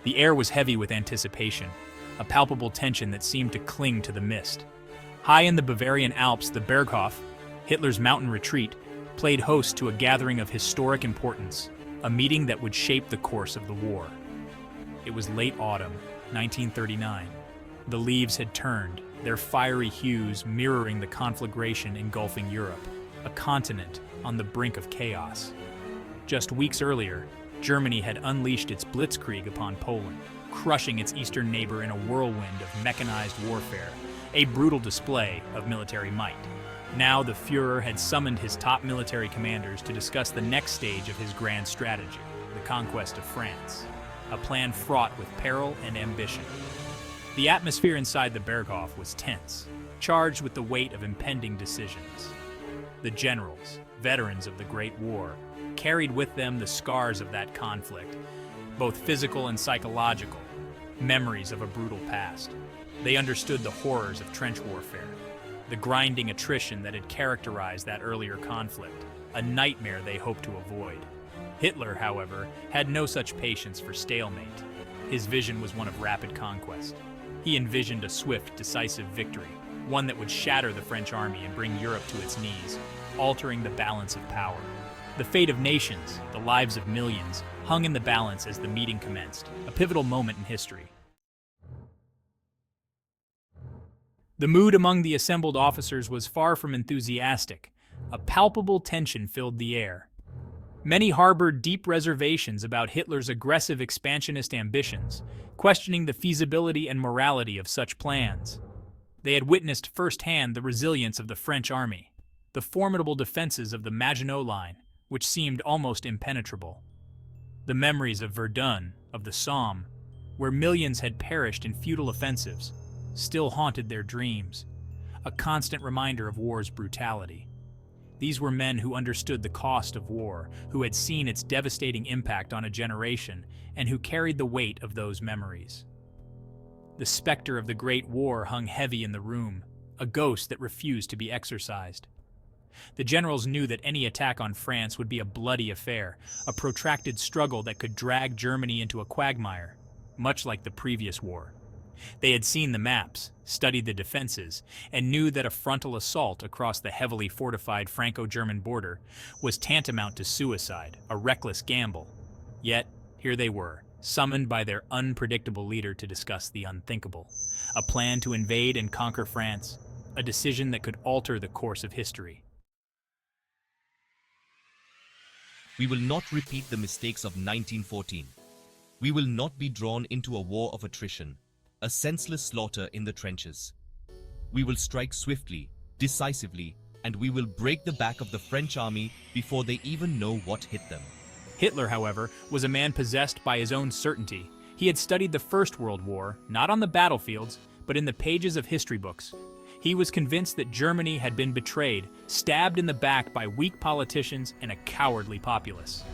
The air was heavy with anticipation, a palpable tension that seemed to cling to the mist. High in the Bavarian Alps, the Berghof, Hitler's mountain retreat, played host to a gathering of historic importance, a meeting that would shape the course of the war. It was late autumn, 1939. The leaves had turned, their fiery hues mirroring the conflagration engulfing Europe, a continent on the brink of chaos. Just weeks earlier, Germany had unleashed its blitzkrieg upon Poland, crushing its eastern neighbor in a whirlwind of mechanized warfare, a brutal display of military might. Now the Führer had summoned his top military commanders to discuss the next stage of his grand strategy, the conquest of France, a plan fraught with peril and ambition. The atmosphere inside the Berghof was tense, charged with the weight of impending decisions. The generals, veterans of the Great War, carried with them the scars of that conflict, both physical and psychological, memories of a brutal past. They understood the horrors of trench warfare, the grinding attrition that had characterized that earlier conflict, a nightmare they hoped to avoid. Hitler, however, had no such patience for stalemate. His vision was one of rapid conquest. He envisioned a swift, decisive victory, one that would shatter the French army and bring Europe to its knees, altering the balance of power. The fate of nations, the lives of millions, hung in the balance as the meeting commenced, a pivotal moment in history. The mood among the assembled officers was far from enthusiastic. A palpable tension filled the air. Many harbored deep reservations about Hitler's aggressive expansionist ambitions, questioning the feasibility and morality of such plans. They had witnessed firsthand the resilience of the French army, the formidable defenses of the Maginot Line, which seemed almost impenetrable. The memories of Verdun, of the Somme, where millions had perished in futile offensives, still haunted their dreams, a constant reminder of war's brutality. These were men who understood the cost of war, who had seen its devastating impact on a generation, and who carried the weight of those memories. The specter of the Great War hung heavy in the room, a ghost that refused to be exorcised. The generals knew that any attack on France would be a bloody affair, a protracted struggle that could drag Germany into a quagmire, much like the previous war. They had seen the maps, studied the defenses, and knew that a frontal assault across the heavily fortified Franco-German border was tantamount to suicide, a reckless gamble. Yet, here they were, summoned by their unpredictable leader to discuss the unthinkable, a plan to invade and conquer France, a decision that could alter the course of history. We will not repeat the mistakes of 1914. We will not be drawn into a war of attrition, a senseless slaughter in the trenches. We will strike swiftly, decisively, and we will break the back of the French army before they even know what hit them. Hitler, however, was a man possessed by his own certainty. He had studied the First World War, not on the battlefields, but in the pages of history books. He was convinced that Germany had been betrayed, stabbed in the back by weak politicians and a cowardly populace.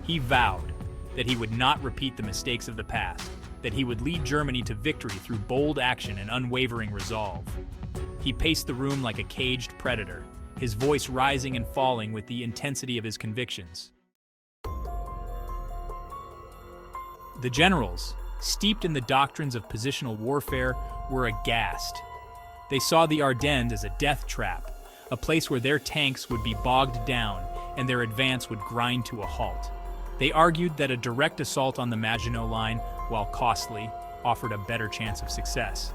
He vowed that he would not repeat the mistakes of the past, that he would lead Germany to victory through bold action and unwavering resolve. He paced the room like a caged predator, his voice rising and falling with the intensity of his convictions. The generals, steeped in the doctrines of positional warfare, were aghast. They saw the Ardennes as a death trap, a place where their tanks would be bogged down and their advance would grind to a halt. They argued that a direct assault on the Maginot Line, while costly, offered a better chance of success.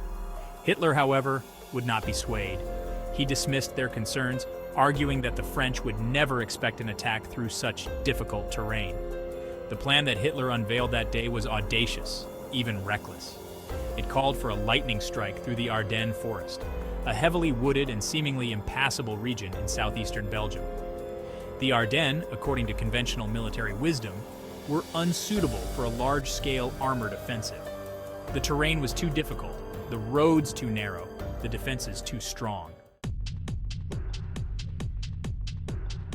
Hitler, however, would not be swayed. He dismissed their concerns, arguing that the French would never expect an attack through such difficult terrain. The plan that Hitler unveiled that day was audacious, even reckless. It called for a lightning strike through the Ardennes forest, a heavily wooded and seemingly impassable region in southeastern Belgium. The Ardennes, according to conventional military wisdom, were unsuitable for a large-scale armored offensive. The terrain was too difficult, the roads too narrow, the defenses too strong.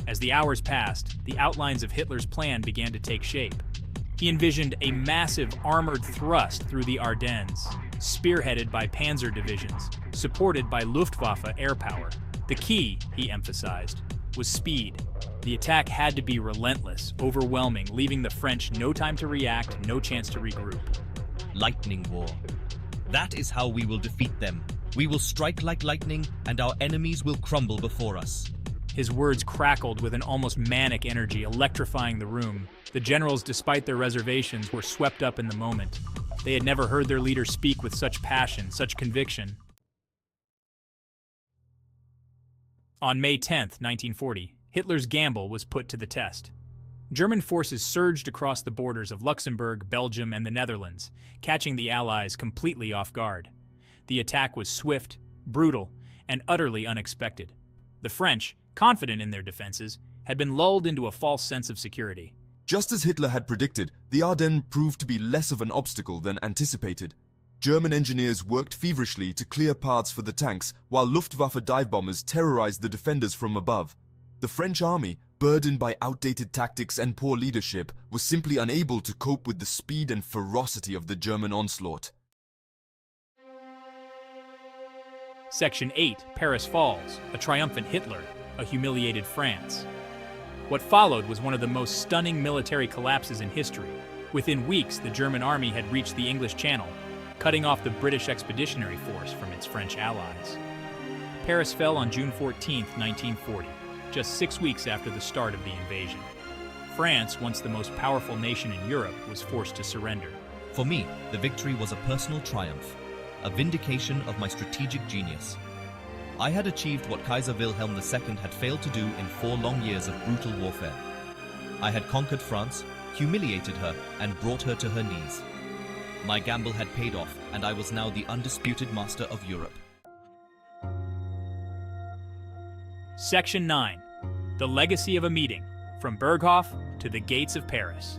As the hours passed, the outlines of Hitler's plan began to take shape. He envisioned a massive armored thrust through the Ardennes, spearheaded by panzer divisions, supported by Luftwaffe air power. The key, he emphasized, was speed. The attack had to be relentless, overwhelming, leaving the French no time to react, no chance to regroup. lightning war. That is how we will defeat them. We will strike like lightning, and our enemies will crumble before us. His words crackled with an almost manic energy, electrifying the room. The generals, despite their reservations, were swept up in the moment. They had never heard their leader speak with such passion, such conviction. On May 10, 1940, Hitler's gamble was put to the test. German forces surged across the borders of Luxembourg, Belgium, and the Netherlands, catching the Allies completely off guard. The attack was swift, brutal, and utterly unexpected. The French, confident in their defenses, had been lulled into a false sense of security. Just as Hitler had predicted, the Ardennes proved to be less of an obstacle than anticipated. German engineers worked feverishly to clear paths for the tanks, while Luftwaffe dive bombers terrorized the defenders from above. The French army, burdened by outdated tactics and poor leadership, was simply unable to cope with the speed and ferocity of the German onslaught. Section 8, Paris Falls, a triumphant Hitler, a humiliated France. What followed was one of the most stunning military collapses in history. Within weeks, the German army had reached the English Channel, cutting off the British Expeditionary Force from its French allies. Paris fell on June 14, 1940, just 6 weeks after the start of the invasion. France, once the most powerful nation in Europe, was forced to surrender. For me, the victory was a personal triumph, a vindication of my strategic genius. I had achieved what Kaiser Wilhelm II had failed to do in 4 long years of brutal warfare. I had conquered France, humiliated her, and brought her to her knees. My gamble had paid off, and I was now the undisputed master of Europe. Section 9. The Legacy of a Meeting, from Berghof to the Gates of Paris.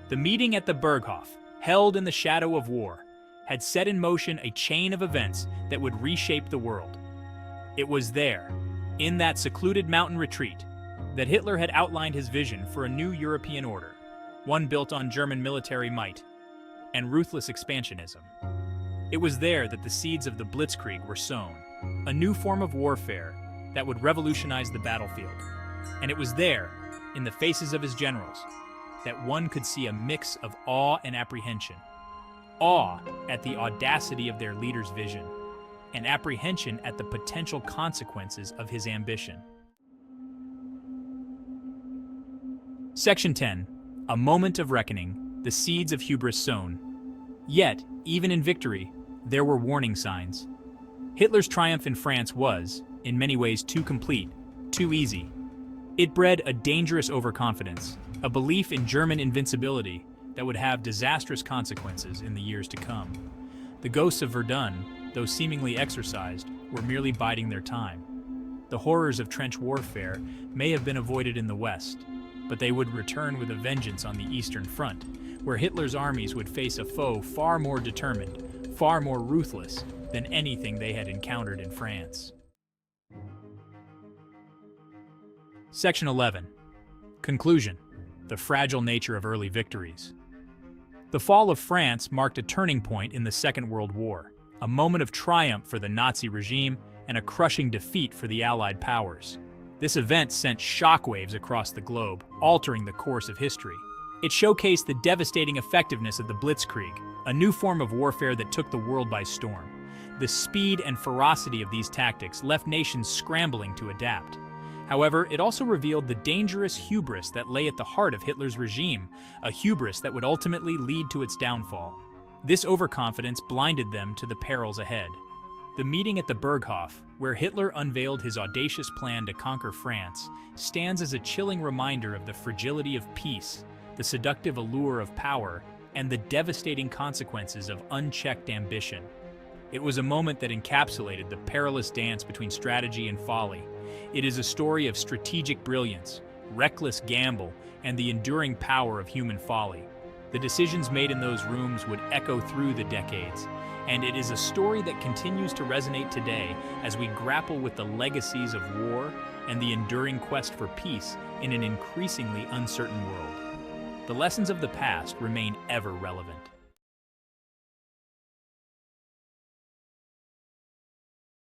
The meeting at the Berghof, held in the shadow of war, had set in motion a chain of events that would reshape the world. It was there, in that secluded mountain retreat, that Hitler had outlined his vision for a new European order, one built on German military might and ruthless expansionism. It was there that the seeds of the Blitzkrieg were sown, a new form of warfare that would revolutionize the battlefield. And it was there, in the faces of his generals, that one could see a mix of awe and apprehension. Awe at the audacity of their leader's vision, and apprehension at the potential consequences of his ambition. Section 10. A moment of reckoning, the seeds of hubris sown. Yet, even in victory, there were warning signs. Hitler's triumph in France was, in many ways, too complete, too easy. It bred a dangerous overconfidence, a belief in German invincibility that would have disastrous consequences in the years to come. The ghosts of Verdun, though seemingly exorcised, were merely biding their time. The horrors of trench warfare may have been avoided in the West, but they would return with a vengeance on the Eastern Front, where Hitler's armies would face a foe far more determined, far more ruthless than anything they had encountered in France. Section 11. Conclusion. The fragile nature of early victories. The fall of France marked a turning point in the Second World War, a moment of triumph for the Nazi regime and a crushing defeat for the Allied powers. This event sent shockwaves across the globe, altering the course of history. It showcased the devastating effectiveness of the Blitzkrieg, a new form of warfare that took the world by storm. The speed and ferocity of these tactics left nations scrambling to adapt. However, it also revealed the dangerous hubris that lay at the heart of Hitler's regime, a hubris that would ultimately lead to its downfall. This overconfidence blinded them to the perils ahead. The meeting at the Berghof, where Hitler unveiled his audacious plan to conquer France, stands as a chilling reminder of the fragility of peace, the seductive allure of power, and the devastating consequences of unchecked ambition. It was a moment that encapsulated the perilous dance between strategy and folly. It is a story of strategic brilliance, reckless gamble, and the enduring power of human folly. The decisions made in those rooms would echo through the decades, and it is a story that continues to resonate today as we grapple with the legacies of war and the enduring quest for peace in an increasingly uncertain world. The lessons of the past remain ever relevant.